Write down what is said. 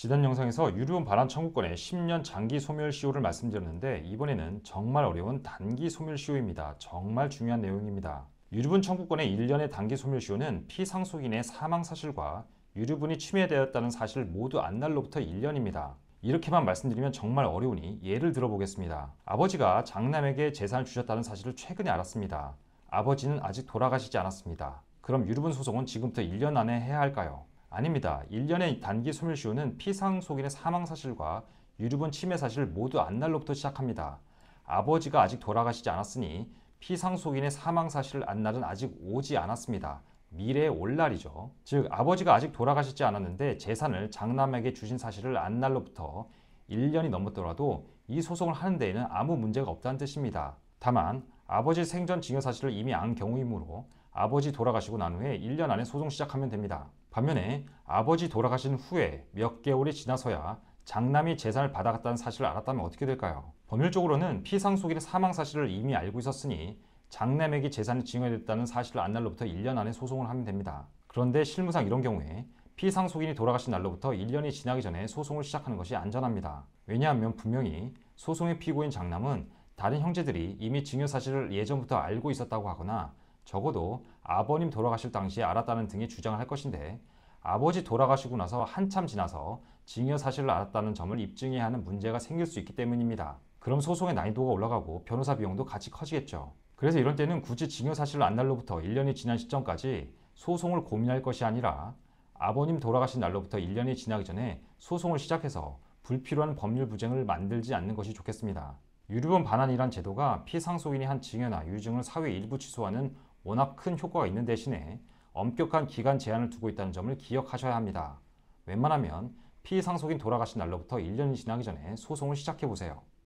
지난 영상에서 유류분 반환 청구권의 10년 장기 소멸시효를 말씀드렸는데 이번에는 정말 어려운 단기 소멸시효입니다. 정말 중요한 내용입니다. 유류분 청구권의 1년의 단기 소멸시효는 피상속인의 사망 사실과 유류분이 침해되었다는 사실 모두 안 날로부터 1년입니다. 이렇게만 말씀드리면 정말 어려우니 예를 들어보겠습니다. 아버지가 장남에게 재산을 주셨다는 사실을 최근에 알았습니다. 아버지는 아직 돌아가시지 않았습니다. 그럼 유류분 소송은 지금부터 1년 안에 해야 할까요? 아닙니다. 1년의 단기 소멸시효는 피상속인의 사망 사실과 유류분 침해 사실 모두 안 날로부터 시작합니다. 아버지가 아직 돌아가시지 않았으니 피상속인의 사망 사실 안 날은 아직 오지 않았습니다. 미래에 올 날이죠. 즉 아버지가 아직 돌아가시지 않았는데 재산을 장남에게 주신 사실을 안 날로부터 1년이 넘었더라도 이 소송을 하는 데에는 아무 문제가 없다는 뜻입니다. 다만 아버지 생전 증여 사실을 이미 안 경우이므로 아버지 돌아가시고 난 후에 1년 안에 소송 시작하면 됩니다. 반면에 아버지 돌아가신 후에 몇 개월이 지나서야 장남이 재산을 받아갔다는 사실을 알았다면 어떻게 될까요? 법률적으로는 피상속인의 사망 사실을 이미 알고 있었으니 장남에게 재산이 증여됐다는 사실을 안 날로부터 1년 안에 소송을 하면 됩니다. 그런데 실무상 이런 경우에 피상속인이 돌아가신 날로부터 1년이 지나기 전에 소송을 시작하는 것이 안전합니다. 왜냐하면 분명히 소송의 피고인 장남은 다른 형제들이 이미 증여 사실을 예전부터 알고 있었다고 하거나 적어도 아버님 돌아가실 당시에 알았다는 등의 주장을 할 것인데 아버지 돌아가시고 나서 한참 지나서 증여 사실을 알았다는 점을 입증해야 하는 문제가 생길 수 있기 때문입니다. 그럼 소송의 난이도가 올라가고 변호사 비용도 같이 커지겠죠. 그래서 이런 때는 굳이 증여 사실을 안 날로부터 1년이 지난 시점까지 소송을 고민할 것이 아니라 아버님 돌아가신 날로부터 1년이 지나기 전에 소송을 시작해서 불필요한 법률 부쟁을 만들지 않는 것이 좋겠습니다. 유류분 반환이란 제도가 피상속인이 한 증여나 유증을 사회 일부 취소하는 워낙 큰 효과가 있는 대신에 엄격한 기간 제한을 두고 있다는 점을 기억하셔야 합니다. 웬만하면 피상속인 돌아가신 날로부터 1년이 지나기 전에 소송을 시작해보세요.